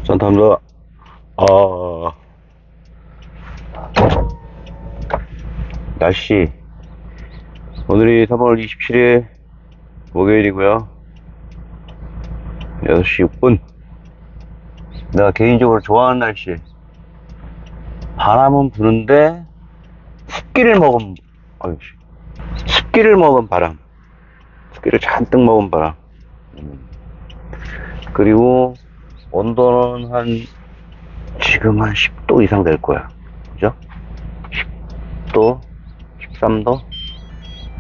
산타입니다. 아, 날씨. 오늘이 3월 27일 목요일이고요. 6시 6분. 내가 개인적으로 좋아하는 날씨. 바람은 부는데 습기를 먹은, 어이, 습기를 먹은 바람. 습기를 잔뜩 먹은 바람. 그리고 온도는 지금 한 10도 이상 될 거야. 그죠? 10도, 13도?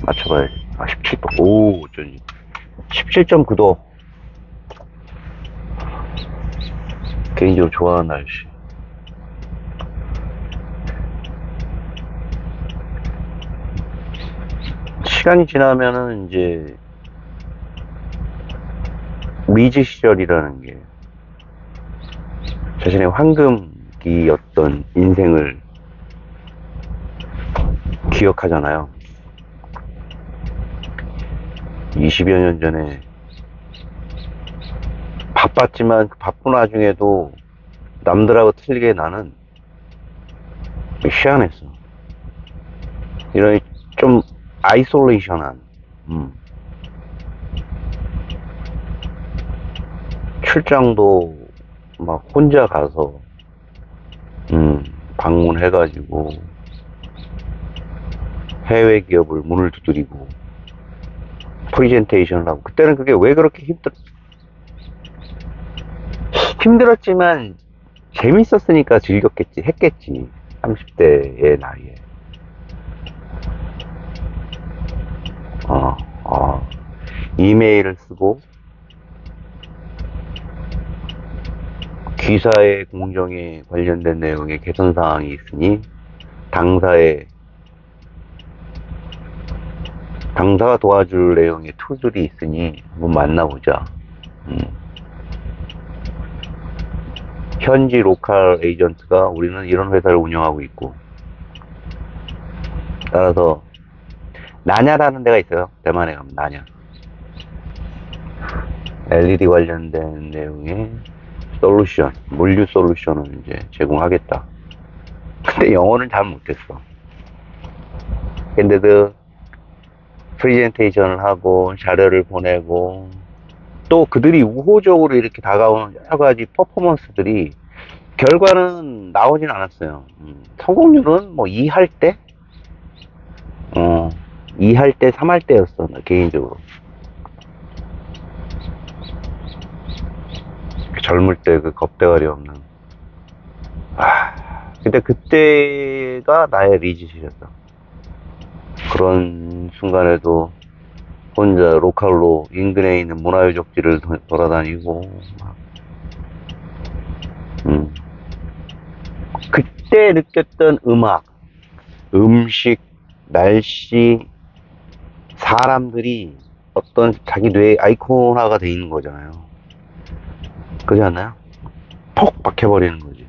맞춰봐야지. 17도. 오, 어쩐지. 17.9도. 개인적으로 좋아하는 날씨. 시간이 지나면은 이제 리즈 시절이라는 게 자신의 황금기였던 인생을 기억하잖아요. 20여 년 전에 바빴지만 그 바쁜 와중에도 남들하고 틀리게 나는 희한했어. 이런 좀 아이솔레이션한 출장도 막 혼자 가서 방문해가지고 해외 기업을 문을 두드리고 프리젠테이션을 하고, 그때는 그게 왜 그렇게 힘들었지만 재밌었으니까 즐겼겠지, 했겠지. 30대의 나이에. 이메일을 쓰고 귀사의 공정에 관련된 내용의 개선 사항이 있으니 당사가 도와줄 내용의 툴들이 있으니 한번 만나보자. 현지 로컬 에이전트가 우리는 이런 회사를 운영하고 있고, 따라서 나냐라는 데가 있어요. 대만에 가면 나냐. LED 관련된 내용의 솔루션, 물류 솔루션을 이제 제공하겠다. 근데 영어는 잘 못했어. 근데도 프레젠테이션을 하고 자료를 보내고, 또 그들이 우호적으로 이렇게 다가오는 여러 가지 퍼포먼스들이 결과는 나오진 않았어요. 성공률은 뭐 2할 때? 2할 때, 3할 때였어, 개인적으로. 젊을 때 그 겁대가리 없는. 근데 그때가 나의 리짓이었어. 그런 순간에도 혼자 로컬로 인근에 있는 문화유적지를 돌아다니고, 그때 느꼈던 음악, 음식, 날씨, 사람들이 어떤 자기 뇌에 아이콘화가 돼 있는 거잖아요. 그렇지 않나요? 퍽 박혀버리는 거지.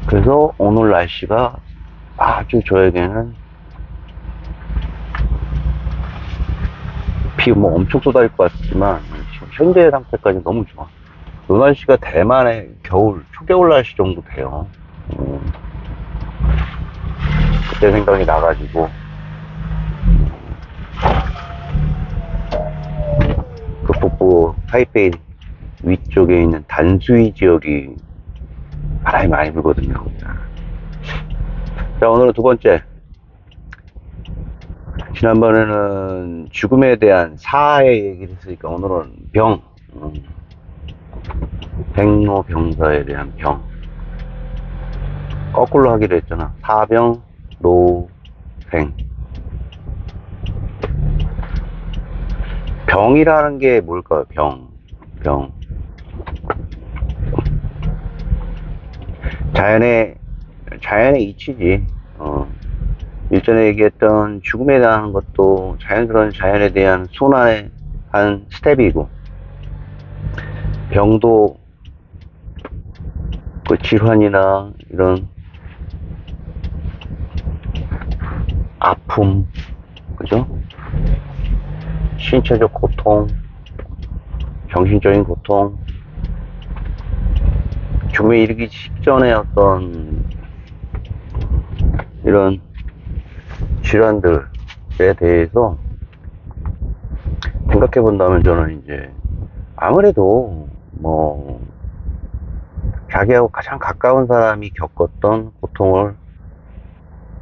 그래서 오늘 날씨가 아주 저에게는, 비 뭐 엄청 쏟아질 것 같지만 지금 현재 상태까지 너무 좋아. 이 날씨가 대만의 겨울, 초겨울 날씨 정도 돼요. 그때 생각이 나가지고 그 북부 타이페이 위쪽에 있는 단수이 지역이 바람이 많이 불거든요. 자, 오늘은 두 번째. 지난번에는 죽음에 대한 사의 얘기를 했으니까 오늘은 병, 백로병사에 대한 병. 거꾸로 하기로 했잖아. 사병, 노생. 병이라는 게 뭘까요? 병. 자연의 이치지. 일전에 얘기했던 죽음에 대한 것도 자연스러운 자연에 대한 순환의 한 스텝이고, 병도 그 질환이나 이런 아픔, 그죠? 신체적 고통, 정신적인 고통, 죽음에 이르기 직전에 어떤 이런 질환들에 대해서 생각해 본다면 저는 이제 아무래도 뭐 자기하고 가장 가까운 사람이 겪었던 고통을,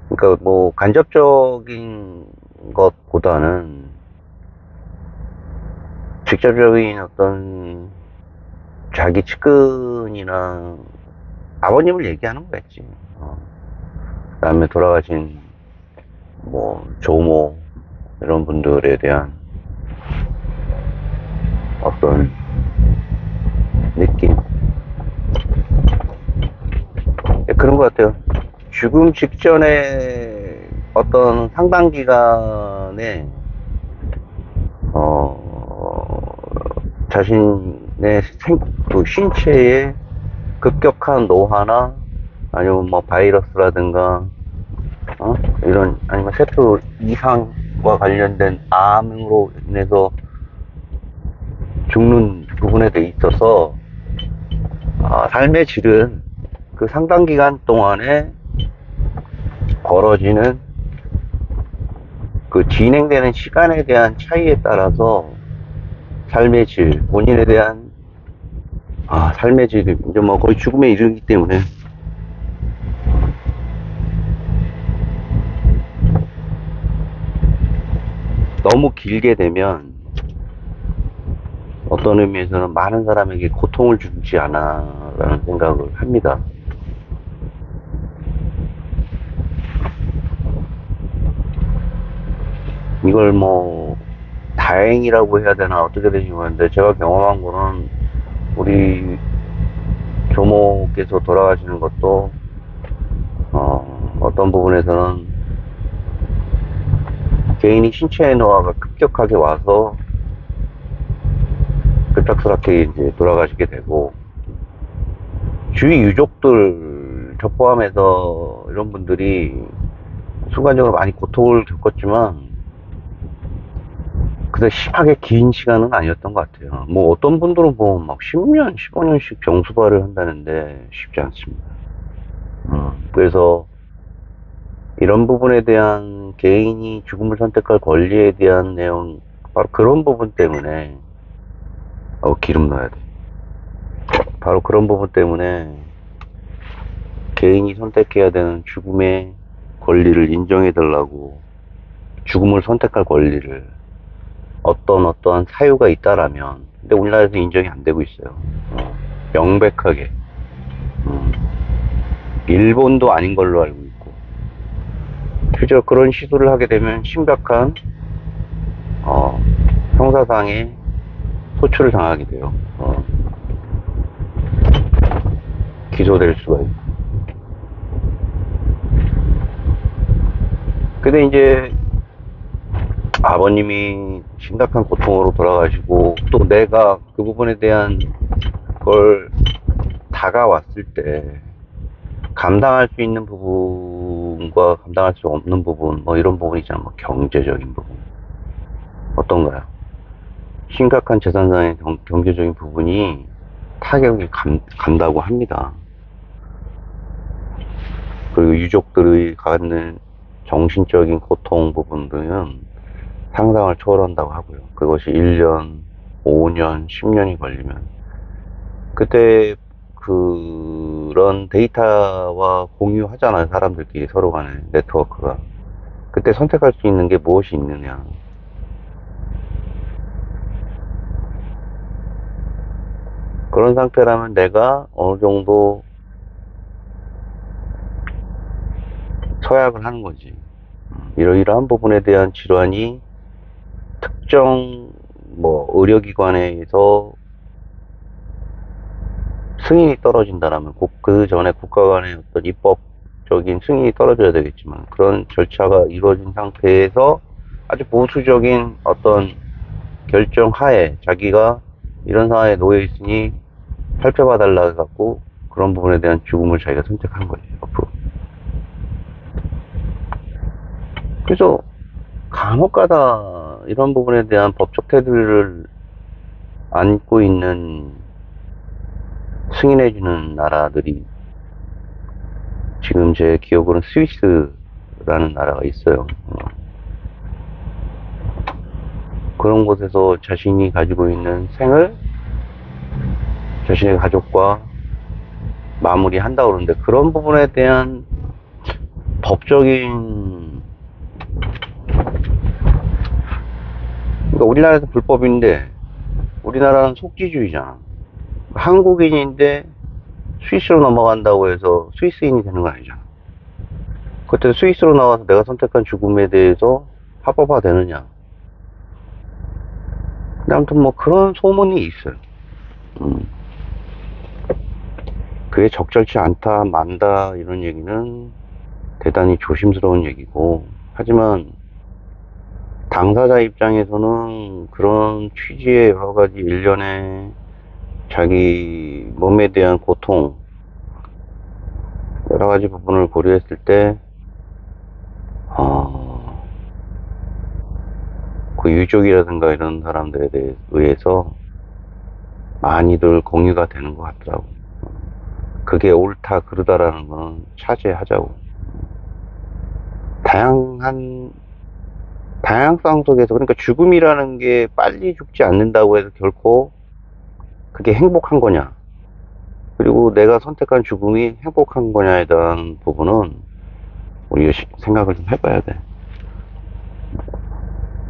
그러니까 뭐 간접적인 것보다는 직접적인 어떤 자기 측근이나 아버님을 얘기하는 거겠지. 그다음에 돌아가신 뭐 조모 이런 분들에 대한 어떤 느낌, 그런 것 같아요. 죽음 직전에 어떤 상당 기간에 자신의 그 신체에 급격한 노화나 아니면 뭐 바이러스라든가 이런, 아니면 세포 이상과 관련된 암으로 인해서 죽는 부분에 대 있어서 삶의 질은 그 상당 기간 동안에 벌어지는 그 진행되는 시간에 대한 차이에 따라서 삶의 질, 본인에 대한 삶의 질, 이제 뭐 거의 죽음에 이르기 때문에 너무 길게 되면 어떤 의미에서는 많은 사람에게 고통을 주지 않아 라는 생각을 합니다. 이걸 뭐 다행이라고 해야 되나 어떻게 되는지 모르겠는데, 제가 경험한 거는 우리 조모께서 돌아가시는 것도 어떤 부분에서는 개인이 신체의 노화가 급격하게 와서 급작스럽게 이제 돌아가시게 되고, 주위 유족들 저 포함해서 이런 분들이 순간적으로 많이 고통을 겪었지만 그래 심하게 긴 시간은 아니었던 것 같아요. 뭐 어떤 분들은 보면 막 10년, 15년씩 병수발을 한다는데 쉽지 않습니다. 그래서 이런 부분에 대한 개인이 죽음을 선택할 권리에 대한 내용, 바로 그런 부분 때문에 기름 넣어야 돼. 바로 그런 부분 때문에 개인이 선택해야 되는 죽음의 권리를 인정해 달라고, 죽음을 선택할 권리를 어떠한 사유가 있다라면, 근데 우리나라에서 인정이 안 되고 있어요. 명백하게. 일본도 아닌 걸로 알고 있고, 실제로 그런 시도를 하게 되면 심각한 형사상의 소출을 당하게 돼요. 기소될 수가 있고. 근데 이제 아버님이 심각한 고통으로 돌아가시고, 또 내가 그 부분에 대한 걸 다가왔을 때 감당할 수 있는 부분과 감당할 수 없는 부분, 뭐 이런 부분 있잖아. 뭐 경제적인 부분 어떤가요? 심각한 재산상의 경제적인 부분이 타격이 간다고 합니다. 그리고 유족들이 갖는 정신적인 고통 부분들은 상상을 초월한다고 하고요. 그것이 1년, 5년, 10년이 걸리면, 그때 그런 데이터와 공유하잖아요. 사람들끼리 서로 간에 네트워크가. 그때 선택할 수 있는 게 무엇이 있느냐. 그런 상태라면 내가 어느 정도 서약을 하는 거지. 이러이러한 부분에 대한 질환이 특정 뭐 의료기관에서 승인이 떨어진다라면 그 전에 국가 간의 어떤 입법적인 승인이 떨어져야 되겠지만, 그런 절차가 이루어진 상태에서 아주 보수적인 어떤 결정 하에 자기가 이런 상황에 놓여 있으니 살펴봐 달라 해갖고 그런 부분에 대한 죽음을 자기가 선택한 거지, 앞으로. 그래서 간혹 가다 이런 부분에 대한 법적 테두리를 안고 있는 승인해주는 나라들이 지금 제 기억으로는 스위스라는 나라가 있어요. 그런 곳에서 자신이 가지고 있는 생을 자신의 가족과 마무리한다고 그러는데, 그런 부분에 대한 법적인, 그러니까 우리나라에서 불법인데 우리나라는 속지주의잖아. 한국인인데 스위스로 넘어간다고 해서 스위스인이 되는 건 아니잖아. 그때 스위스로 나와서 내가 선택한 죽음에 대해서 합법화 되느냐. 근데 아무튼 뭐 그런 소문이 있어요. 그게 적절치 않다, 만다, 이런 얘기는 대단히 조심스러운 얘기고, 하지만 당사자 입장에서는 그런 취지의 여러 가지 일련의 자기 몸에 대한 고통, 여러 가지 부분을 고려했을 때, 그 유족이라든가 이런 사람들에 의해서 많이들 공유가 되는 것 같더라고. 그게 옳다, 그르다라는 건 차지하자고. 다양성 속에서, 그러니까 죽음이라는 게 빨리 죽지 않는다고 해서 결코 그게 행복한 거냐, 그리고 내가 선택한 죽음이 행복한 거냐에 대한 부분은 우리가 생각을 좀 해봐야 돼.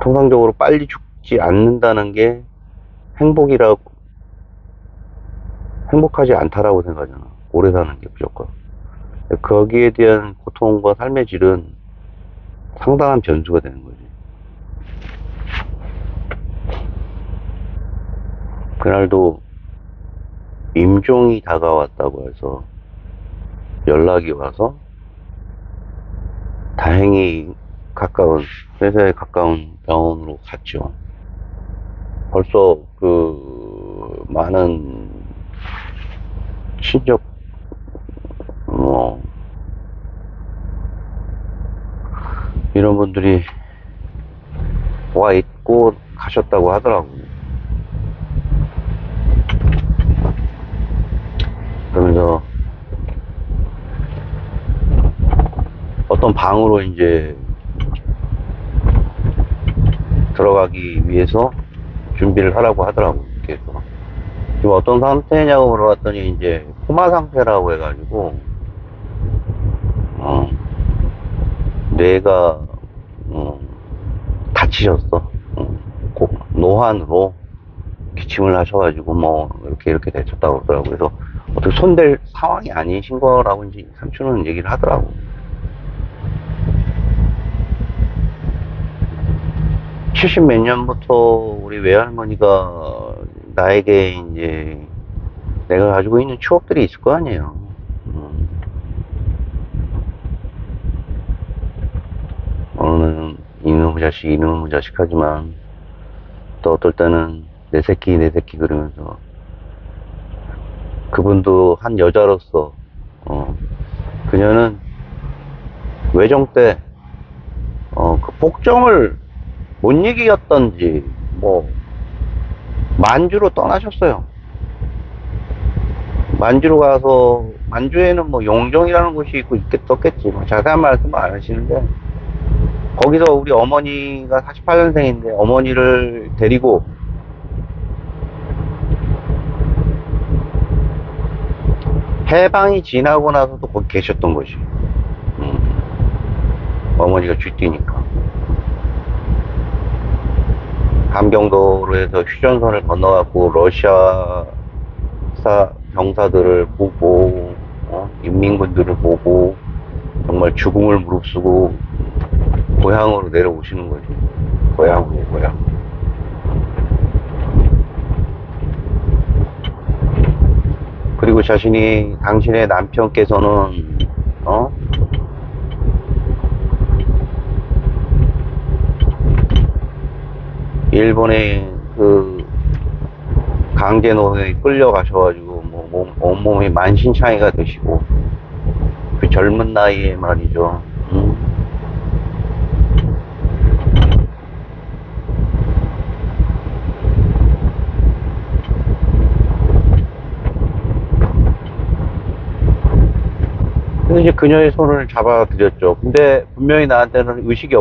통상적으로 빨리 죽지 않는다는 게 행복하지 않다라고 생각하잖아. 오래 사는 게 무조건. 거기에 대한 고통과 삶의 질은 상당한 변수가 되는 거지. 그날도 임종이 다가왔다고 해서 연락이 와서 다행히 회사에 가까운 병원으로 갔죠. 벌써 많은 친족, 뭐, 이런 분들이 와 있고 가셨다고 하더라고. 그러면서 어떤 방으로 이제 들어가기 위해서 준비를 하라고 하더라고. 그래서 지금 어떤 상태냐고 물어봤더니 이제 코마 상태라고 해가지고 뇌가 다치셨어. 노환으로 기침을 하셔가지고 뭐 이렇게 되셨다고 그러더라고. 그래서 어떻게 손댈 상황이 아니신 거라고 이제 삼촌은 얘기를 하더라고. 70 몇 년부터 우리 외할머니가 나에게 이제 내가 가지고 있는 추억들이 있을 거 아니에요. 어느는 이놈의 자식 하지만, 또 어떨 때는 내 새끼 그러면서, 그분도 한 여자로서 그녀는 외정 때 그 복정을 못 이기었던지 뭐 만주로 떠나셨어요. 만주로 가서, 만주에는 뭐 용정이라는 곳이 있고 있겠지. 뭐 자세한 말씀 안 하시는데, 거기서 우리 어머니가 48년생인데 어머니를 데리고 해방이 지나고 나서도 거기 계셨던 것이. 어머니가 쥐뛰니까 함경도로 해서 휴전선을 건너갖고 러시아 병사들을 보고, 인민군들을 보고 정말 죽음을 무릅쓰고 고향으로 내려오시는 거지. 고향. 그리고 당신의 남편께서는 일본의 강제 노동에 끌려가셔가지고 온몸이 만신창이가 되시고, 그 젊은 나이에 말이죠. 이제 그녀의 손을 잡아드렸죠. 근데 분명히 나한테는 의식이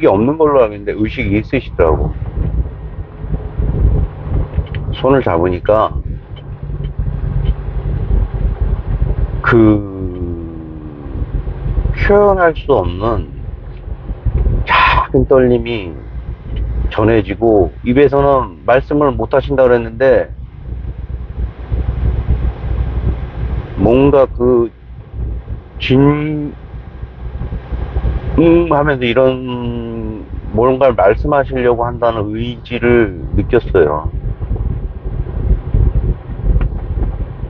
없는 걸로 알겠는데 의식이 있으시더라고. 손을 잡으니까 표현할 수 없는 작은 떨림이 전해지고, 입에서는 말씀을 못 하신다 그랬는데, 뭔가 하면서 이런, 뭔가를 말씀하시려고 한다는 의지를 느꼈어요.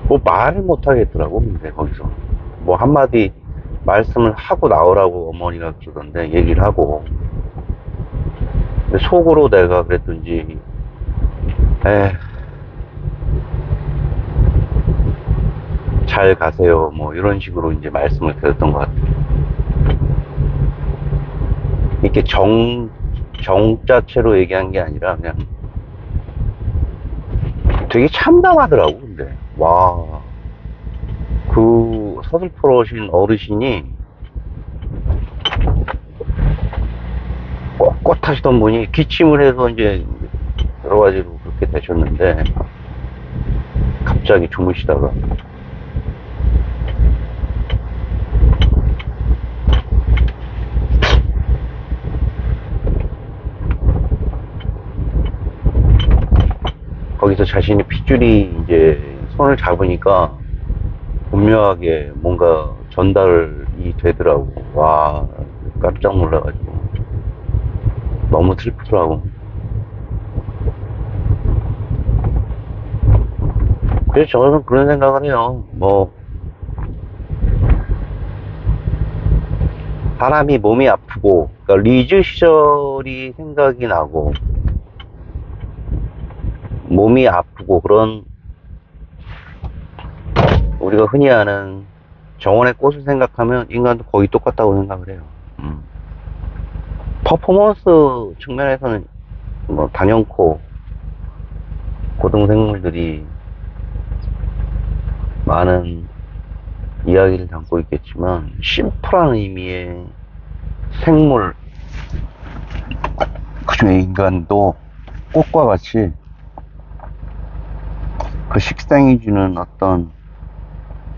뭐 말을 못 하겠더라고. 근데 거기서 뭐 한마디 말씀을 하고 나오라고 어머니가 그러던데, 얘기를 하고. 근데 속으로 내가 그랬던지, 잘 가세요, 뭐 이런 식으로 이제 말씀을 드렸던 것 같아요. 이렇게 정자체로 얘기한 게 아니라 그냥 되게 참담하더라고. 근데 와, 그 서슬퍼러신 어르신이, 꼿꼿하시던 분이 기침을 해서 이제 여러 가지로 그렇게 되셨는데, 갑자기 주무시다가, 거기서 자신이 핏줄이 이제 손을 잡으니까 분명하게 뭔가 전달이 되더라고. 와, 깜짝 놀라가지고 너무 슬프더라고. 그래서 저는 그런 생각을 해요. 뭐 사람이 몸이 아프고, 그러니까 리즈 시절이 생각이 나고, 몸이 아프고, 그런 우리가 흔히 아는 정원의 꽃을 생각하면 인간도 거의 똑같다고 생각을 해요. 퍼포먼스 측면에서는 뭐 단연코 고등생물들이 많은 이야기를 담고 있겠지만, 심플한 의미의 생물, 그중에 인간도 꽃과 같이 그 식생이 주는 어떤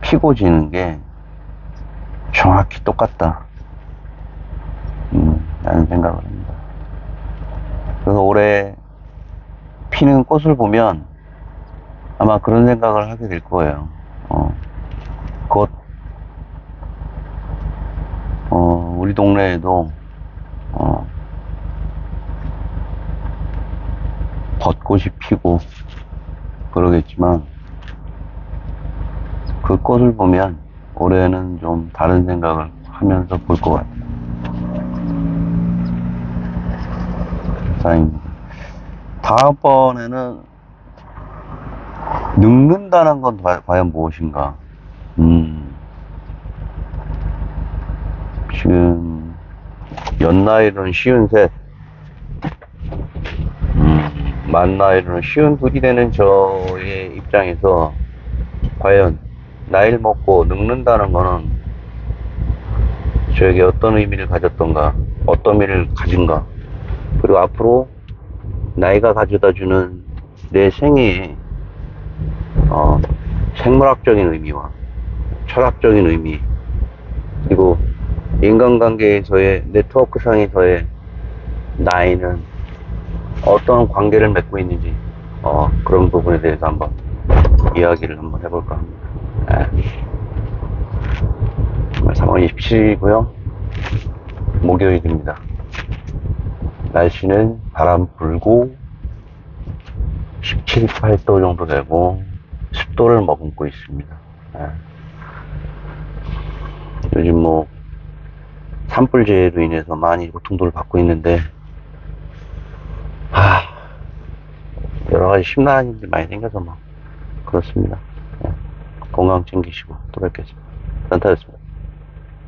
피고 지는 게 정확히 똑같다, 라는 생각을 합니다. 그래서 올해 피는 꽃을 보면 아마 그런 생각을 하게 될 거예요. 곧 우리 동네에도 벚꽃이 피고 그러겠지만, 그 꽃을 보면 올해는 좀 다른 생각을 하면서 볼 것 같아요. 다행입니다. 다음번에는 늙는다는 건 과연 무엇인가? 지금 연나이로는 53, 만나이로는 52이 되는 저의 입장에서 과연 나이를 먹고 늙는다는 거는 저에게 어떤 의미를 가졌던가, 어떤 의미를 가진가, 그리고 앞으로 나이가 가져다주는 내 생애에 생물학적인 의미와 철학적인 의미, 그리고 인간관계에서의, 네트워크상에서의 나이는 어떤 관계를 맺고 있는지, 그런 부분에 대해서 한번 이야기를 한번 해볼까 합니다. 3월 27일이고요. 목요일입니다. 날씨는 바람 불고 17, 18도 정도 되고 습도를 머금고 있습니다. 요즘 뭐 산불재해로 인해서 많이 고통도를 받고 있는데, 여러 가지 심란한 일이 많이 생겨서 그렇습니다. 건강 챙기시고 또 뵙겠습니다. 산타였습니다.